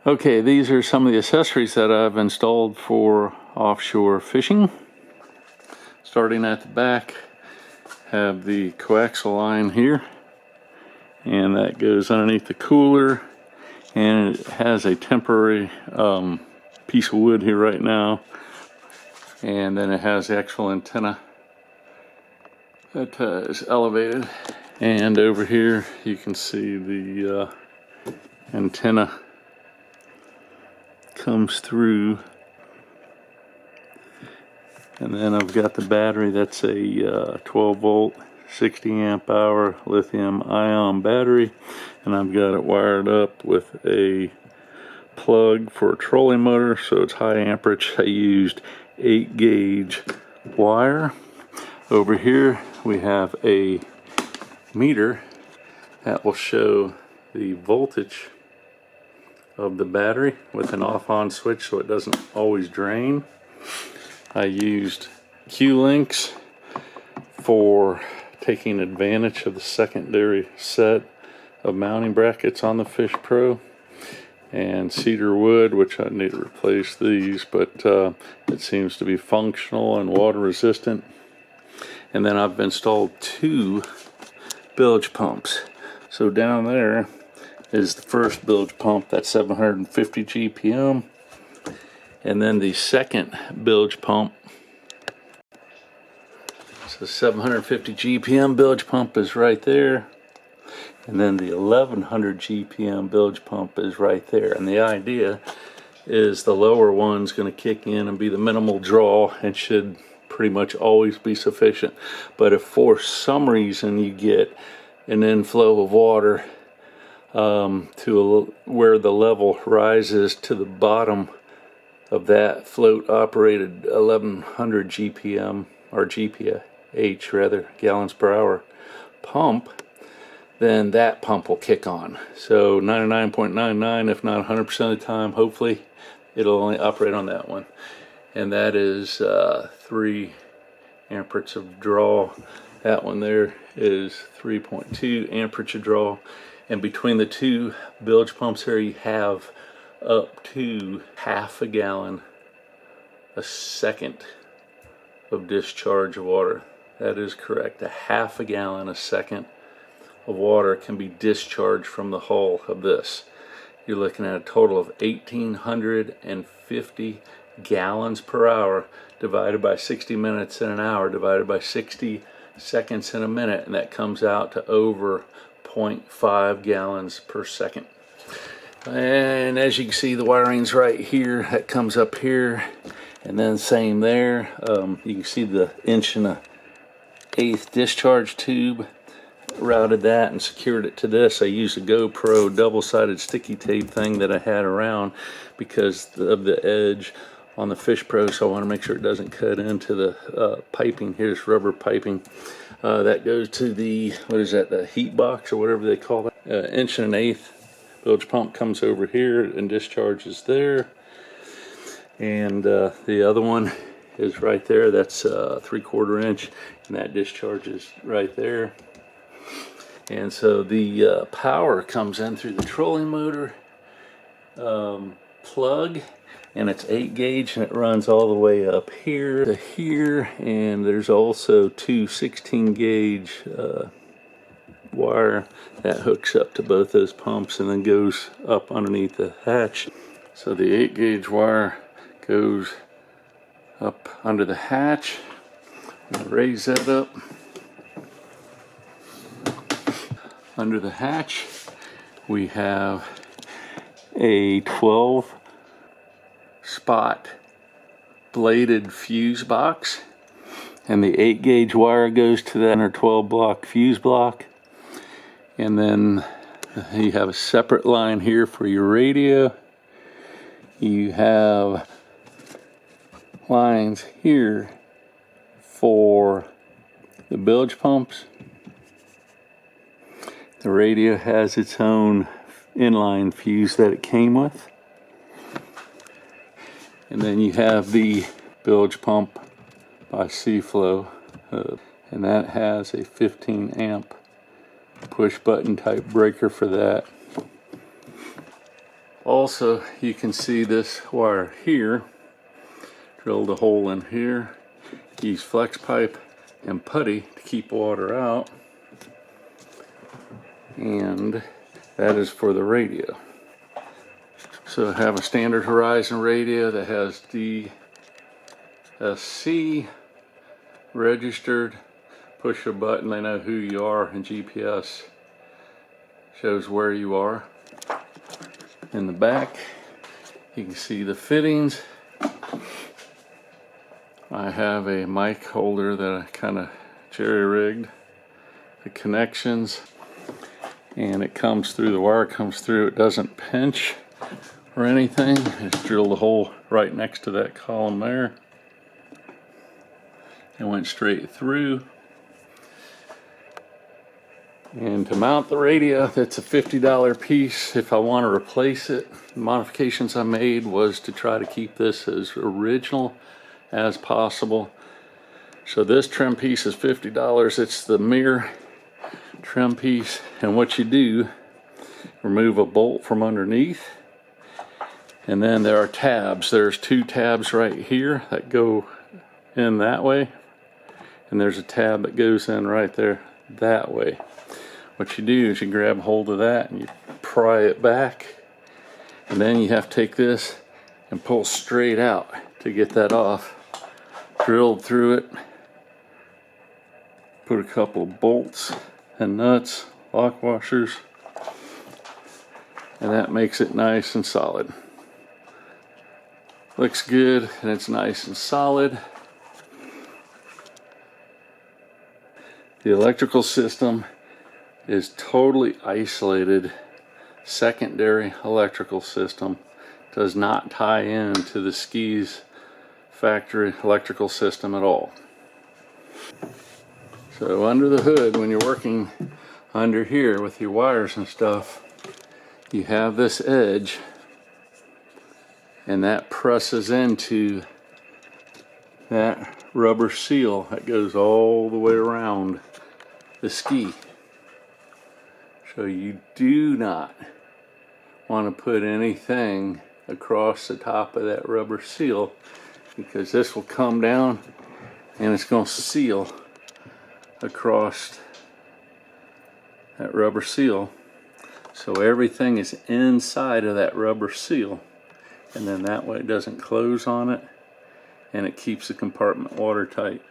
Okay, these are some of the accessories that I've installed for offshore fishing. Starting at the back, have the coaxial line here, and that goes underneath the cooler, and it has a temporary piece of wood here right now, and then it has the actual antenna that is elevated, and over here you can see the antenna comes through, and then I've got the battery. That's a 12 volt 60 amp hour lithium ion battery, and I've got it wired up with a plug for a trolling motor, so it's high amperage. I used 8 gauge wire. Over here we have a meter that will show the voltage of the battery with an off-on switch so it doesn't always drain. I used Q-links for taking advantage of the secondary set of mounting brackets on the Fish Pro, and cedar wood, which I need to replace these, but it seems to be functional and water resistant. And then I've installed 2 bilge pumps. So down there is the first bilge pump, that's 750 GPM, and then the second bilge pump, so 750 GPM bilge pump is right there, and then the 1100 GPM bilge pump is right there. And the idea is the lower one's going to kick in and be the minimal draw and should pretty much always be sufficient. But if for some reason you get an inflow of water where the level rises to the bottom of that float operated 1100 GPM, or GPH rather, gallons per hour pump, then that pump will kick on. So 99.99, if not 100% of the time, hopefully it'll only operate on that one. And that is 3 amperage of draw. That one there is 3.2 amperage of draw. And between the 2 bilge pumps here, you have up to half a gallon a second of discharge of water. That is correct. A half a gallon a second of water can be discharged from the hull of this. You're looking at a total of 1,850 gallons per hour divided by 60 minutes in an hour divided by 60 seconds in a minute, and that comes out to over 0.5 gallons per second. And as you can see, the wiring's right here. That comes up here, and then same there. You can see the 1.1/8 discharge tube. Routed that and secured it to this. I used a GoPro double-sided sticky tape thing that I had around because of the edge on the Fish Pro, so I want to make sure it doesn't cut into the piping. Here's rubber piping that goes to the, what is that, the heat box or whatever they call it. 1.1/8 bilge pump comes over here and discharges there, and the other one is right there. That's 3/4 inch, and that discharges right there. And so the power comes in through the trolling motor plug, and it's 8 gauge, and it runs all the way up here to here. And there's also 2 16 gauge wire that hooks up to both those pumps and then goes up underneath the hatch. So the 8 gauge wire goes up under the hatch. I'm gonna raise that up. Under the hatch we have a 12 spot bladed fuse box, and the 8 gauge wire goes to that inner 12 block fuse block. And then you have a separate line here for your radio. You have lines here for the bilge pumps. The radio has its own inline fuse that it came with. And then you have the bilge pump by Seaflow, and that has a 15 amp push button type breaker for that. Also, you can see this wire here, drilled a hole in here, use flex pipe and putty to keep water out, and that is for the radio. So I have a standard Horizon radio that has DSC registered. Push a button, they know who you are, and GPS shows where you are. In the back, you can see the fittings. I have a mic holder that I kind of jerry-rigged the connections, and it comes through, the wire comes through, it doesn't pinch or anything. Just drilled a hole right next to that column there. It went straight through. And to mount the radio, that's a $50 piece. If I want to replace it, the modifications I made was to try to keep this as original as possible. So this trim piece is $50. It's the mirror trim piece. And what you do, remove a bolt from underneath. And then there are tabs. There's 2 tabs right here that go in that way. And there's a tab that goes in right there that way. What you do is you grab hold of that and you pry it back, and then you have to take this and pull straight out to get that off. Drilled through it, put a couple of bolts and nuts, lock washers, and that makes it nice and solid. Looks good and it's nice and solid. The electrical system is totally isolated, secondary electrical system, does not tie in to the skis factory electrical system at all. So under the hood, when you're working under here with your wires and stuff, you have this edge, and that presses into that rubber seal that goes all the way around the ski. So you do not want to put anything across the top of that rubber seal, because this will come down and it's going to seal across that rubber seal. So everything is inside of that rubber seal, and then that way it doesn't close on it and it keeps the compartment watertight.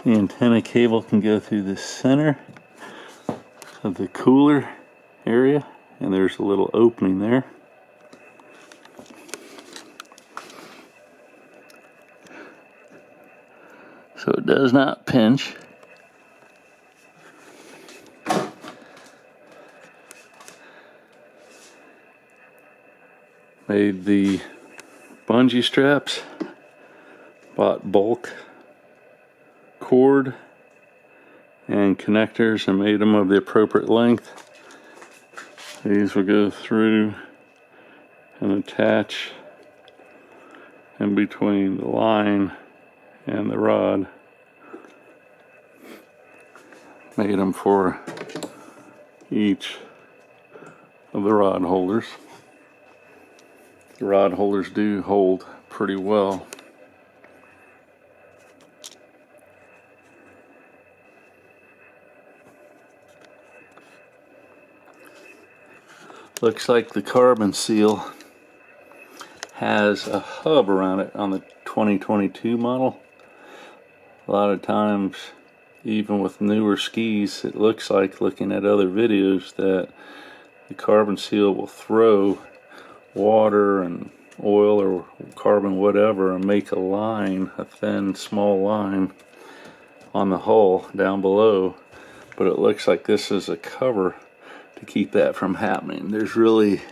The antenna cable can go through the center of the cooler area, and there's a little opening there. So it does not pinch. Made the bungee straps, bought bulk cord and connectors and made them of the appropriate length. These will go through and attach in between the line and the rod. Made them for each of the rod holders. The rod holders do hold pretty well. Looks like the carbon seal has a hub around it on the 2022 model. A lot of times, even with newer skis, it looks like, looking at other videos, that the carbon seal will throw water and oil or carbon whatever and make a line, a thin small line on the hull down below. But it looks like this is a cover to keep that from happening. There's really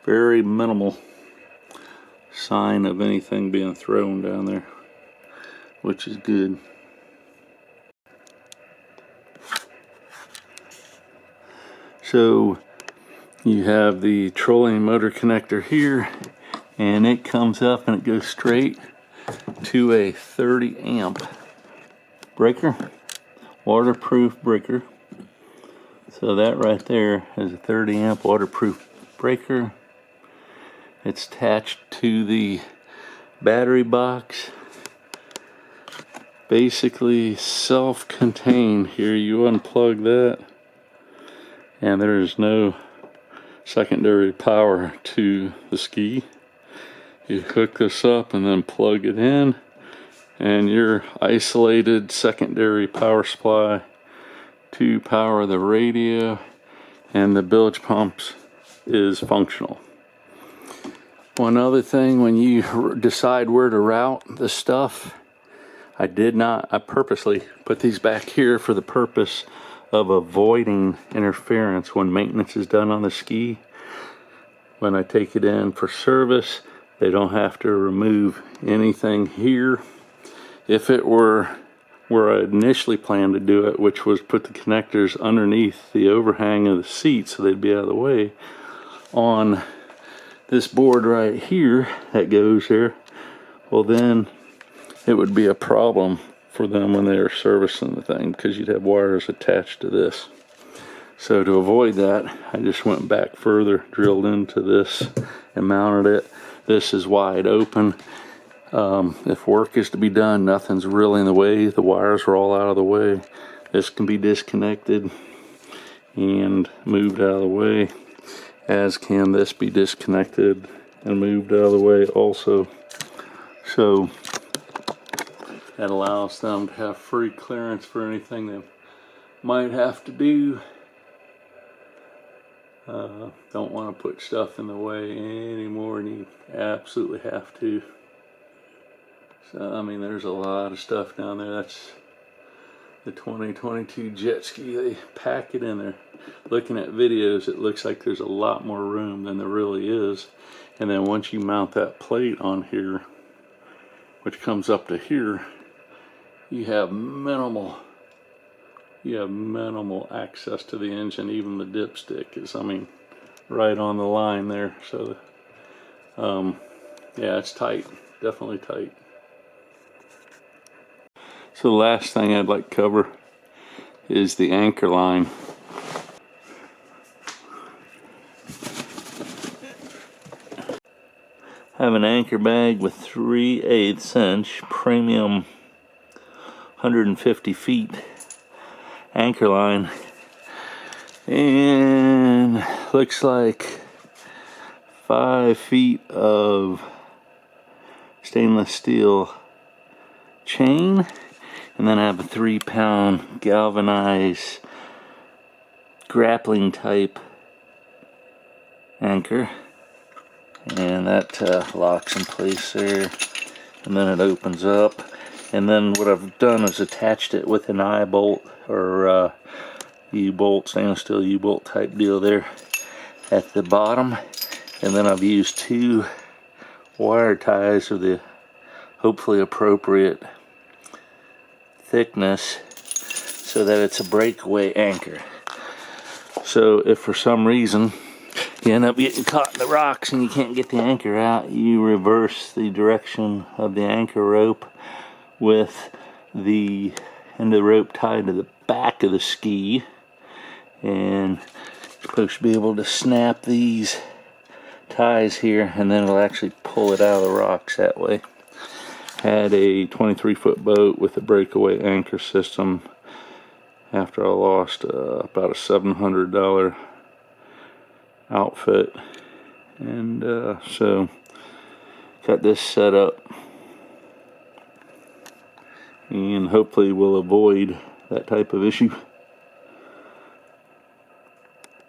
very minimal sign of anything being thrown down there, which is good. So you have the trolling motor connector here. and it comes up and it goes straight to a 30 amp breaker, waterproof breaker. So that right there is a 30 amp waterproof breaker. It's attached to the battery box. Basically self-contained. Here you unplug that and there is no secondary power to the ski. You hook this up and then plug it in and your isolated secondary power supply to power the radio and the bilge pumps is functional. One other thing, when you decide where to route the stuff, I purposely put these back here for the purpose of avoiding interference when maintenance is done on the ski. When I take it in for service, they don't have to remove anything here. If it were where I initially planned to do it, which was put the connectors underneath the overhang of the seat so they'd be out of the way, on this board right here that goes there, well then it would be a problem for them when they are servicing the thing because you'd have wires attached to this. So to avoid that, I just went back further, drilled into this and mounted it. This is wide open. If work is to be done, nothing's really in the way. The wires are all out of the way. This can be disconnected and moved out of the way, as can this be disconnected and moved out of the way also. So that allows them to have free clearance for anything they might have to do. Don't want to put stuff in the way any more than you absolutely have to. So I mean, there's a lot of stuff down there. That's the 2022 jet ski. They pack it in there. Looking at videos, it looks like there's a lot more room than there really is. And then once you mount that plate on here, which comes up to here, you have minimal access to the engine. Even the dipstick is, I mean, right on the line there. So yeah, it's tight, definitely tight. So the last thing I'd like to cover is the anchor line. I have an anchor bag with 3/8 inch premium 150 feet anchor line, and looks like 5 feet of stainless steel chain, and then I have a 3-pound galvanized grappling type anchor, and that locks in place there, and then it opens up. And then what I've done is attached it with an eye bolt or U-bolt, stainless steel U-bolt type deal there at the bottom, and then I've used 2 wire ties of the hopefully appropriate thickness so that it's a breakaway anchor. So if for some reason you end up getting caught in the rocks and you can't get the anchor out, you reverse the direction of the anchor rope with the end of the rope tied to the back of the ski, and you're supposed to be able to snap these ties here, and then it'll actually pull it out of the rocks that way. Had a 23-foot boat with a breakaway anchor system after I lost about a $700 outfit, and so got this set up, and hopefully we'll avoid that type of issue.